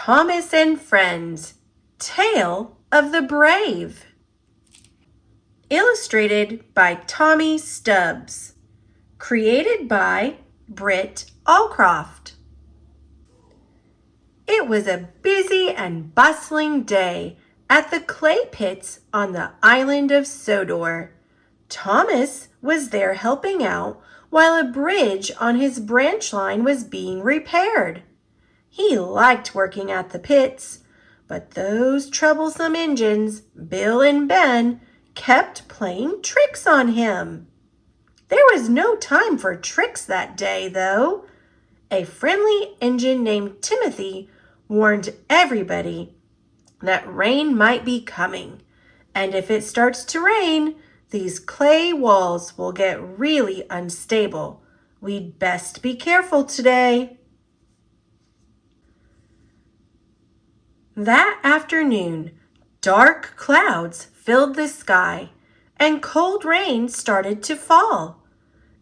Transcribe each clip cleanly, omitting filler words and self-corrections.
Thomas and Friends, Tale of the Brave. Illustrated by Tommy Stubbs. Created by Britt Allcroft. It was a busy and bustling day at the clay pits on the Island of Sodor. Thomas was there helping out while a bridge on his branch line was being repaired. He liked working at the pits, but those troublesome engines, Bill and Ben, kept playing tricks on him. There was no time for tricks that day, though. A friendly engine named Timothy warned everybody that rain might be coming, and if it starts to rain, these clay walls will get really unstable. We'd best be careful today. That afternoon, dark clouds filled the sky, and cold rain started to fall.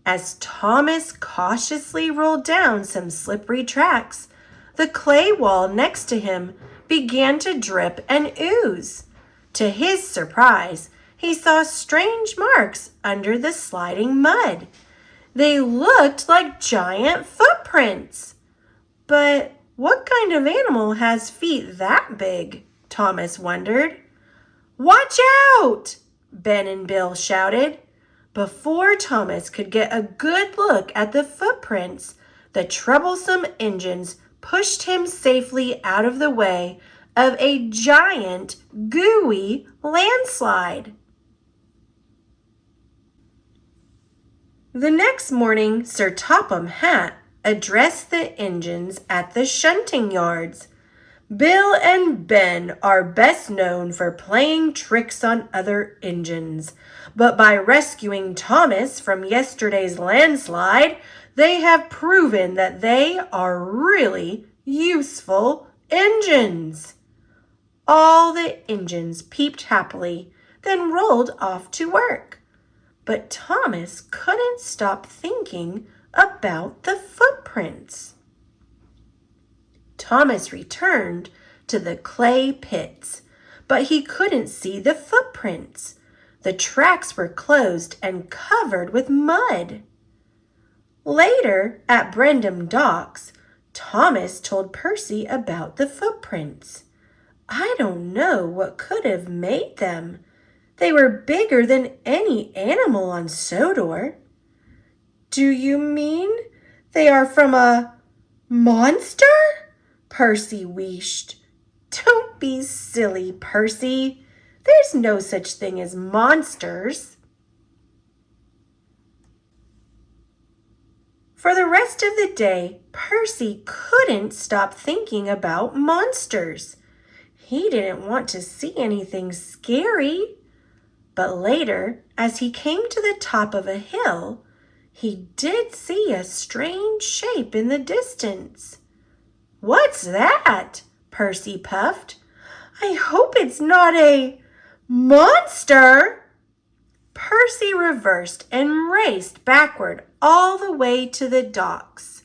As Thomas cautiously rolled down some slippery tracks, the clay wall next to him began to drip and ooze. To his surprise, he saw strange marks under the sliding mud. They looked like giant footprints. But what kind of animal has feet that big? Thomas wondered. Watch out! Ben and Bill shouted. Before Thomas could get a good look at the footprints, the troublesome engines pushed him safely out of the way of a giant, gooey landslide. The next morning, Sir Topham Hatt addressed the engines at the shunting yards. Bill and Ben are best known for playing tricks on other engines, but by rescuing Thomas from yesterday's landslide, they have proven that they are really useful engines. All the engines peeped happily, then rolled off to work. But Thomas couldn't stop thinking about the footprints. Thomas returned to the clay pits, but he couldn't see the footprints. The tracks were closed and covered with mud. Later, at Brendam Docks, Thomas told Percy about the footprints. I don't know what could have made them. They were bigger than any animal on Sodor. Do you mean they are from a monster? Percy wheezed. Don't be silly, Percy. There's no such thing as monsters. For the rest of the day, Percy couldn't stop thinking about monsters. He didn't want to see anything scary. But later, as he came to the top of a hill, he did see a strange shape in the distance. What's that? Percy puffed. I hope it's not a monster. Percy reversed and raced backward all the way to the docks.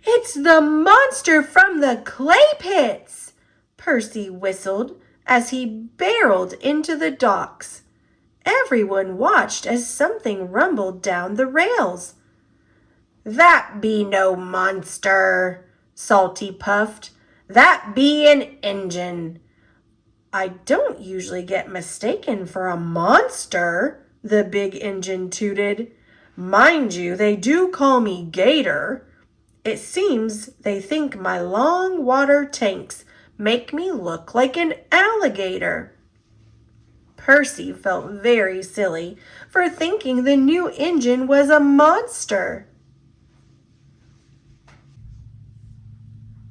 It's the monster from the clay pits, Percy whistled as he barreled into the docks. Everyone watched as something rumbled down the rails. That be no monster, Salty puffed. That be an engine. I don't usually get mistaken for a monster, the big engine tooted. Mind you, they do call me Gator. It seems they think my long water tanks make me look like an alligator. Percy felt very silly for thinking the new engine was a monster.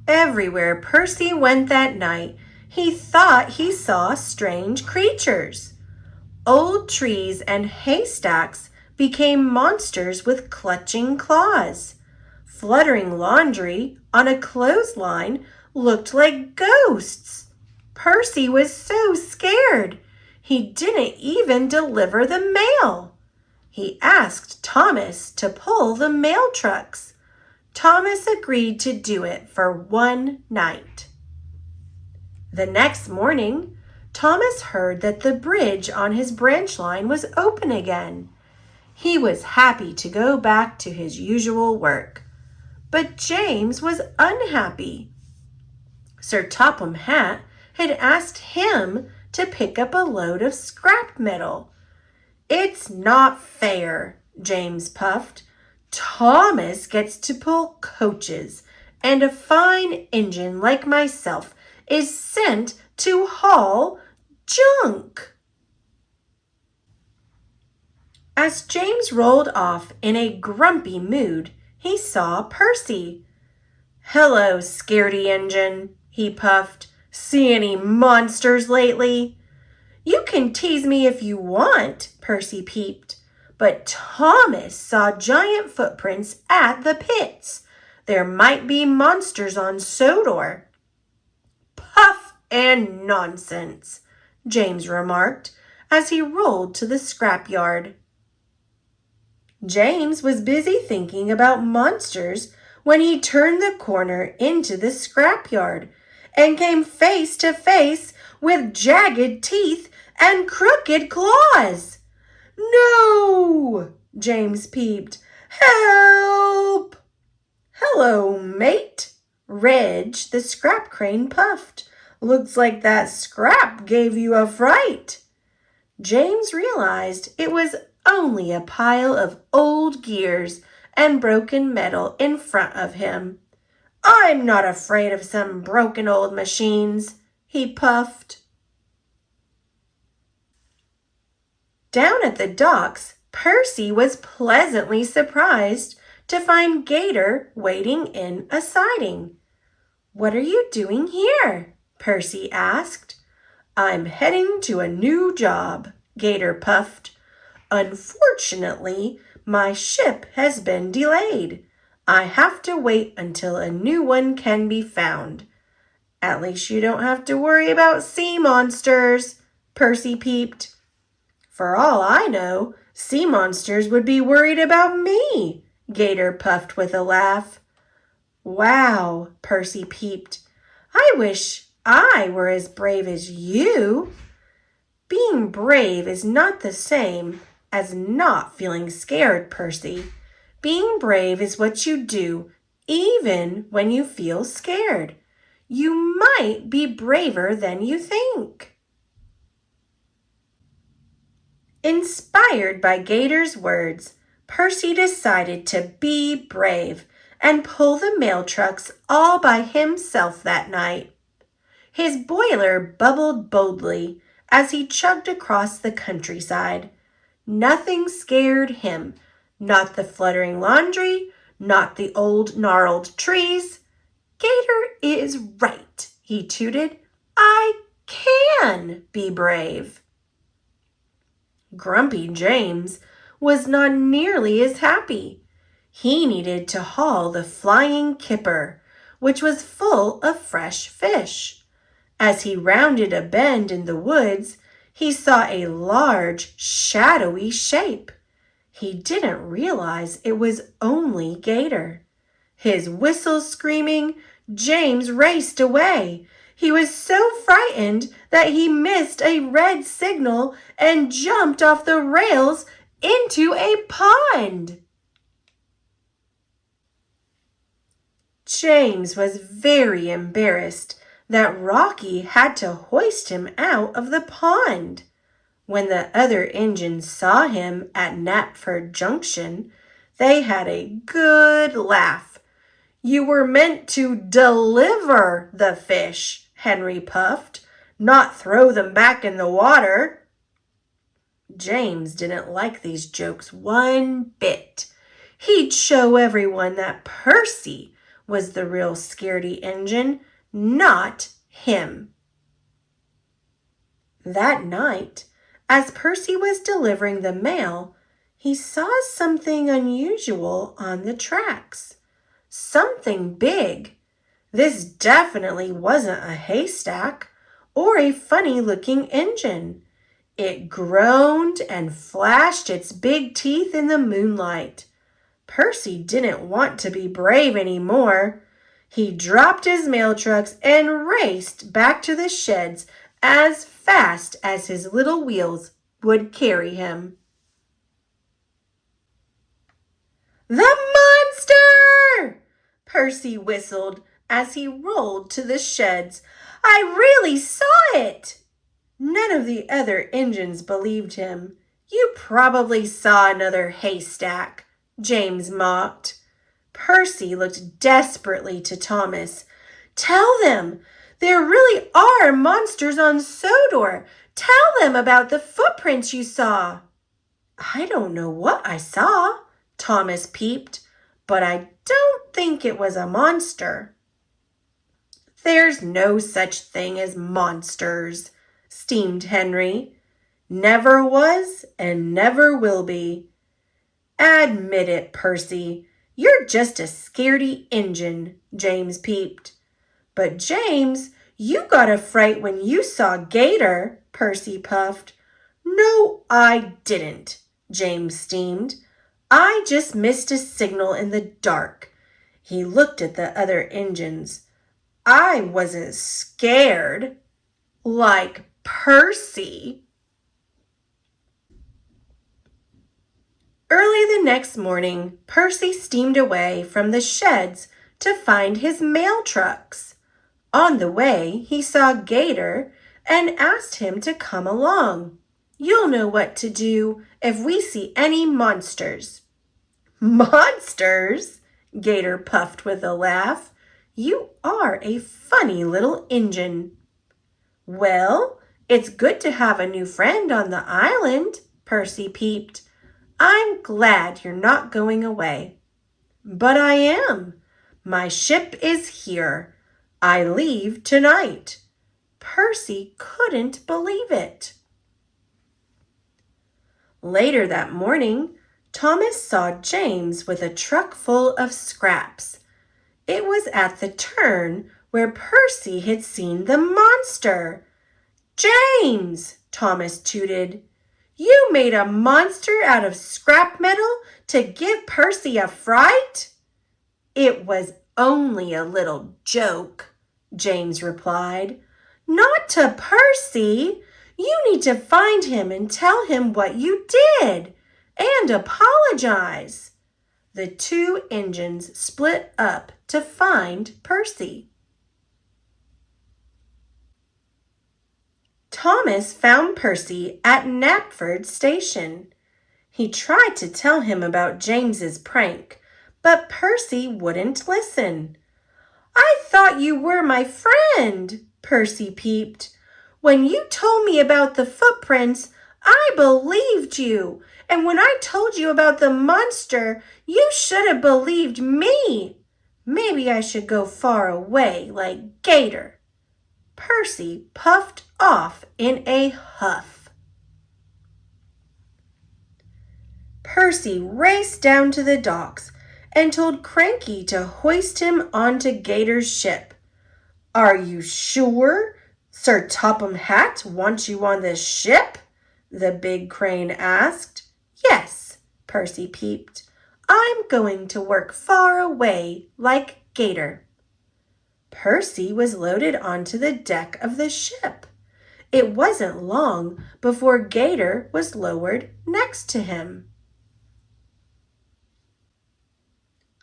Everywhere Percy went that night, he thought he saw strange creatures. Old trees and haystacks became monsters with clutching claws. Fluttering laundry on a clothesline looked like ghosts. Percy was so scared, he didn't even deliver the mail. He asked Thomas to pull the mail trucks. Thomas agreed to do it for one night. The next morning, Thomas heard that the bridge on his branch line was open again. He was happy to go back to his usual work. But James was unhappy. Sir Topham Hatt had asked him to pick up a load of scrap metal. "It's not fair," James puffed. "Thomas gets to pull coaches, and a fine engine like myself is sent to haul junk." As James rolled off in a grumpy mood, he saw Percy. "Hello, scaredy engine," he puffed. "See any monsters lately?" "You can tease me if you want," Percy peeped. "But Thomas saw giant footprints at the pits. There might be monsters on Sodor." "Puff and nonsense," James remarked as he rolled to the scrapyard. James was busy thinking about monsters when he turned the corner into the scrapyard and came face to face with jagged teeth and crooked claws. "No!" James peeped. "Help!" "Hello, mate," Reg, the scrap crane, puffed. "Looks like that scrap gave you a fright." James realized it was only a pile of old gears and broken metal in front of him. "I'm not afraid of some broken old machines," he puffed. Down at the docks, Percy was pleasantly surprised to find Gator waiting in a siding. "What are you doing here?" Percy asked. "I'm heading to a new job," Gator puffed. "Unfortunately, my ship has been delayed. I have to wait until a new one can be found." "At least you don't have to worry about sea monsters," Percy peeped. "For all I know, sea monsters would be worried about me," Gator puffed with a laugh. "Wow," Percy peeped. "I wish I were as brave as you." "Being brave is not the same as not feeling scared, Percy. Being brave is what you do even when you feel scared. You might be braver than you think." Inspired by Gator's words, Percy decided to be brave and pull the mail trucks all by himself that night. His boiler bubbled boldly as he chugged across the countryside. Nothing scared him, not the fluttering laundry, not the old gnarled trees. "Gator is right," he tooted. "I can be brave." Grumpy James was not nearly as happy. He needed to haul the flying kipper, which was full of fresh fish. As he rounded a bend in the woods, he saw a large, shadowy shape. He didn't realize it was only Gator. His whistle screaming, James raced away. He was so frightened that he missed a red signal and jumped off the rails into a pond. James was very embarrassed that Rocky had to hoist him out of the pond. When the other engines saw him at Knapford Junction, they had a good laugh. "You were meant to deliver the fish," Henry puffed, "not throw them back in the water." James didn't like these jokes one bit. He'd show everyone that Percy was the real scaredy engine, not him. That night, as Percy was delivering the mail, he saw something unusual on the tracks. Something big. This definitely wasn't a haystack or a funny-looking engine. It groaned and flashed its big teeth in the moonlight. Percy didn't want to be brave anymore. He dropped his mail trucks and raced back to the sheds as fast as his little wheels would carry him. "The monster!" Percy whistled as he rolled to the sheds. "I really saw it!" None of the other engines believed him. "You probably saw another haystack," James mocked. Percy looked desperately to Thomas. "Tell them! There really are monsters on Sodor! Tell them about the footprints you saw!" "I don't know what I saw," Thomas peeped, "but I don't think it was a monster." "There's no such thing as monsters," steamed Henry. "Never was and never will be." "Admit it, Percy. You're just a scaredy engine," James peeped. "But James, you got a fright when you saw Gator," Percy puffed. "No, I didn't," James steamed. "I just missed a signal in the dark." He looked at the other engines. "I wasn't scared like Percy." Early the next morning, Percy steamed away from the sheds to find his mail trucks. On the way, he saw Gator and asked him to come along. "You'll know what to do if we see any monsters." "Monsters?" Gator puffed with a laugh. "You are a funny little engine." "Well, it's good to have a new friend on the island," Percy peeped. "I'm glad you're not going away." "But I am. My ship is here. I leave tonight." Percy couldn't believe it. Later that morning, Thomas saw James with a truck full of scraps. It was at the turn where Percy had seen the monster. "James!" Thomas tooted. "You made a monster out of scrap metal to give Percy a fright?" "It was only a little joke," James replied. "Not to Percy. You need to find him and tell him what you did, and apologize." The two engines split up to find Percy. Thomas found Percy at Knapford Station. He tried to tell him about James's prank, but Percy wouldn't listen. "I thought you were my friend," Percy peeped. "When you told me about the footprints, I believed you. And when I told you about the monster, you should have believed me. Maybe I should go far away like Gator." Percy puffed off in a huff. Percy raced down to the docks and told Cranky to hoist him onto Gator's ship. "Are you sure Sir Topham Hatt wants you on this ship?" the big crane asked. "Yes," Percy peeped. "I'm going to work far away like Gator." Percy was loaded onto the deck of the ship. It wasn't long before Gator was lowered next to him.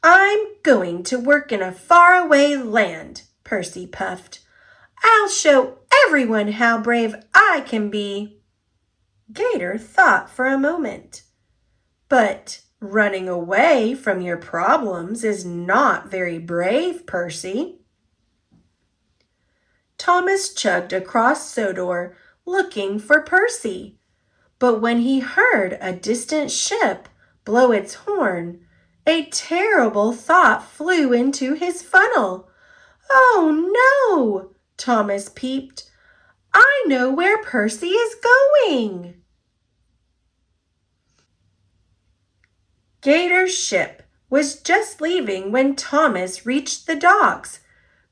"I'm going to work in a faraway land," Percy puffed. "I'll show everyone how brave I can be." Gator thought for a moment. "But running away from your problems is not very brave, Percy." Thomas chugged across Sodor looking for Percy. But when he heard a distant ship blow its horn, a terrible thought flew into his funnel. "Oh no!" Thomas peeped. "I know where Percy is going." Gator's ship was just leaving when Thomas reached the docks.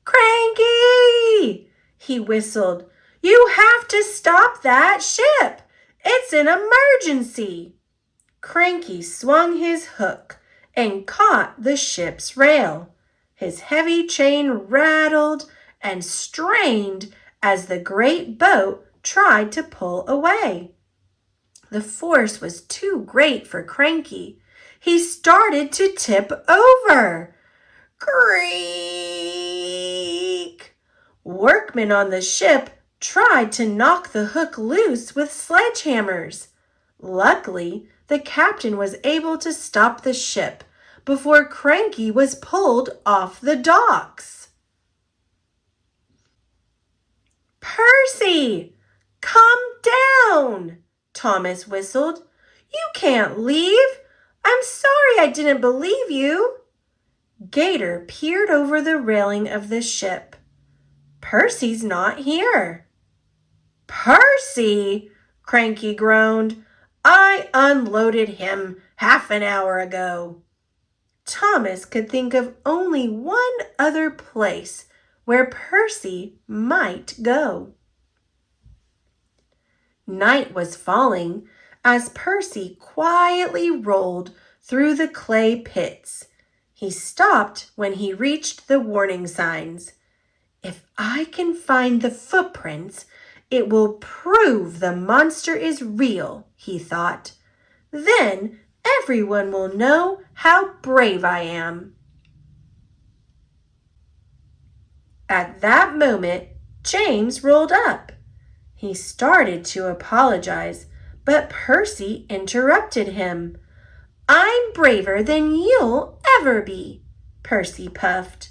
"Cranky!" he whistled. "You have to stop that ship. It's an emergency." Cranky swung his hook and caught the ship's rail. His heavy chain rattled and strained as the great boat tried to pull away. The force was too great for Cranky. He started to tip over. Creak! Workmen on the ship tried to knock the hook loose with sledgehammers. Luckily, the captain was able to stop the ship before Cranky was pulled off the docks. Percy! Come down! Thomas whistled. You can't leave. I'm sorry I didn't believe you. Gator peered over the railing of the ship. Percy's not here. Percy! Cranky groaned. I unloaded him half an hour ago. Thomas could think of only one other place where Percy might go. Night was falling as Percy quietly rolled through the clay pits. He stopped when he reached the warning signs. If I can find the footprints, it will prove the monster is real, he thought. Then everyone will know how brave I am. At that moment, James rolled up. He started to apologize, but Percy interrupted him. I'm braver than you'll ever be, Percy puffed.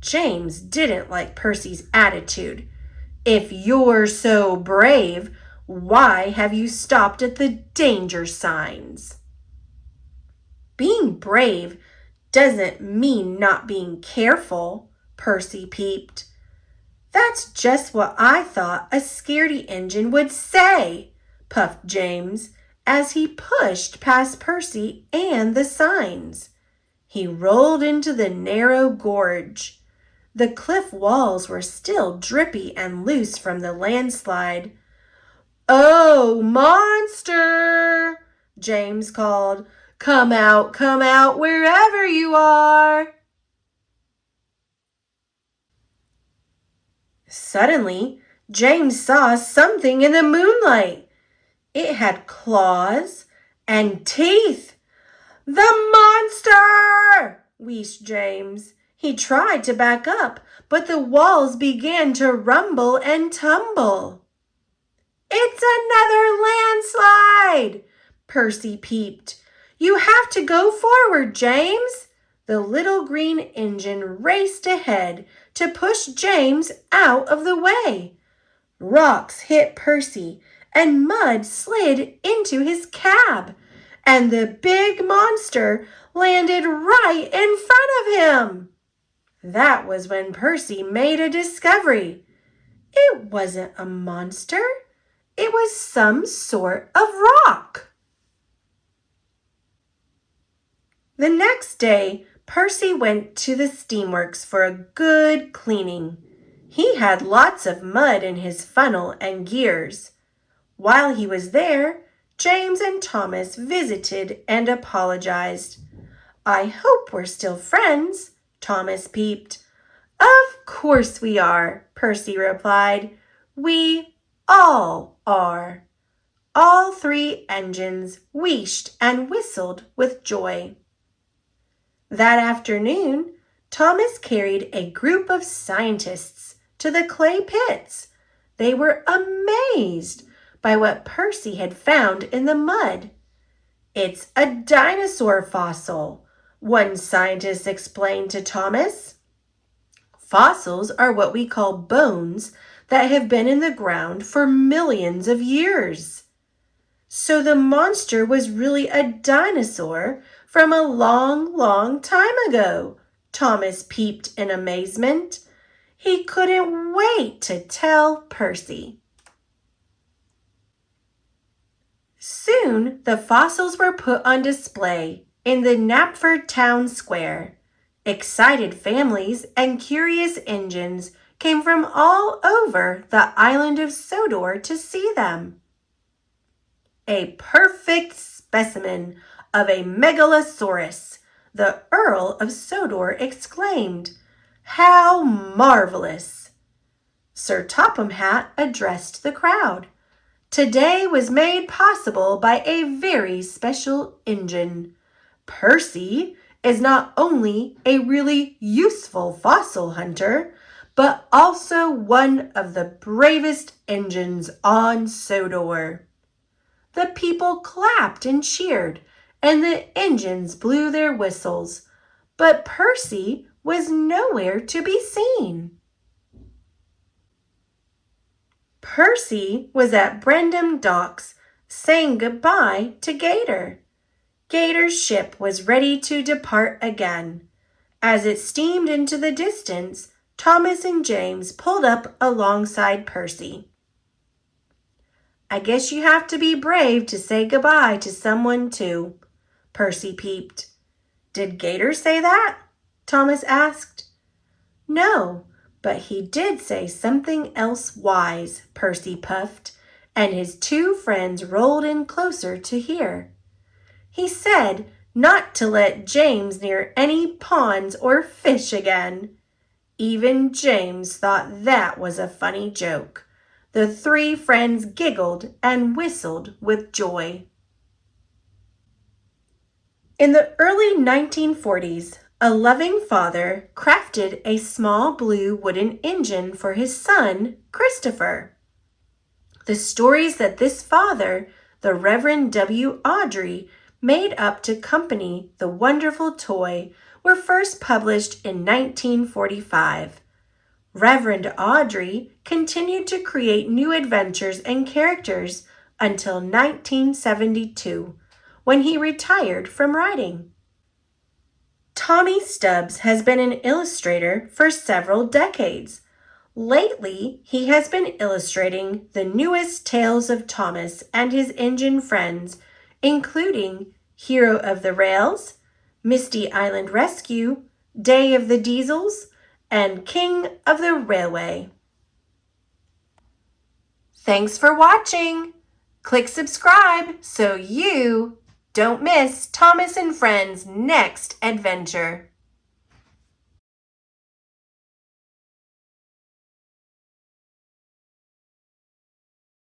James didn't like Percy's attitude. If you're so brave, why have you stopped at the danger signs? Being brave doesn't mean not being careful, Percy peeped. That's just what I thought a scaredy engine would say, puffed James as he pushed past Percy and the signs. He rolled into the narrow gorge. The cliff walls were still drippy and loose from the landslide. Oh, monster! James called. Come out, wherever you are. Suddenly, James saw something in the moonlight. It had claws and teeth. The monster! Wheezed James. He tried to back up, but the walls began to rumble and tumble. It's another landslide! Percy peeped. You have to go forward, James. The little green engine raced ahead to push James out of the way. Rocks hit Percy and mud slid into his cab, and the big monster landed right in front of him. That was when Percy made a discovery. It wasn't a monster. It was some sort of rock. The next day, Percy went to the steamworks for a good cleaning. He had lots of mud in his funnel and gears. While he was there, James and Thomas visited and apologized. I hope we're still friends, Thomas peeped. Of course we are, Percy replied. We all are. All three engines wheeshed and whistled with joy. That afternoon, Thomas carried a group of scientists to the clay pits. They were amazed by what Percy had found in the mud. It's a dinosaur fossil, one scientist explained to Thomas. Fossils are what we call bones that have been in the ground for millions of years. So the monster was really a dinosaur from a long time ago, Thomas peeped in amazement. He couldn't wait to tell Percy. Soon the fossils were put on display in the Knapford town square. Excited families and curious engines came from all over the island of Sodor to see them. A perfect specimen of a megalosaurus, the Earl of Sodor exclaimed, "How marvelous!" Sir Topham Hatt addressed the crowd. "Today was made possible by a very special engine. Percy is not only a really useful fossil hunter, but also one of the bravest engines on Sodor." The people clapped and cheered, and the engines blew their whistles, but Percy was nowhere to be seen. Percy was at Brendam Docks, saying goodbye to Gator. Gator's ship was ready to depart again. As it steamed into the distance, Thomas and James pulled up alongside Percy. "I guess you have to be brave to say goodbye to someone too," Percy peeped. "Did Gator say that?" Thomas asked. "No, but he did say something else wise," Percy puffed, and his two friends rolled in closer to hear. "He said not to let James near any ponds or fish again." Even James thought that was a funny joke. The three friends giggled and whistled with joy. In the early 1940s, a loving father crafted a small blue wooden engine for his son, Christopher. The stories that this father, the Reverend W. Audrey, made up to accompany the wonderful toy were first published in 1945. Reverend Audrey continued to create new adventures and characters until 1972, when he retired from writing. Tommy Stubbs has been an illustrator for several decades. Lately, he has been illustrating the newest tales of Thomas and his engine friends, including Hero of the Rails, Misty Island Rescue, Day of the Diesels, and King of the Railway. Thanks for watching. Click subscribe so you don't miss Thomas and Friends' next adventure.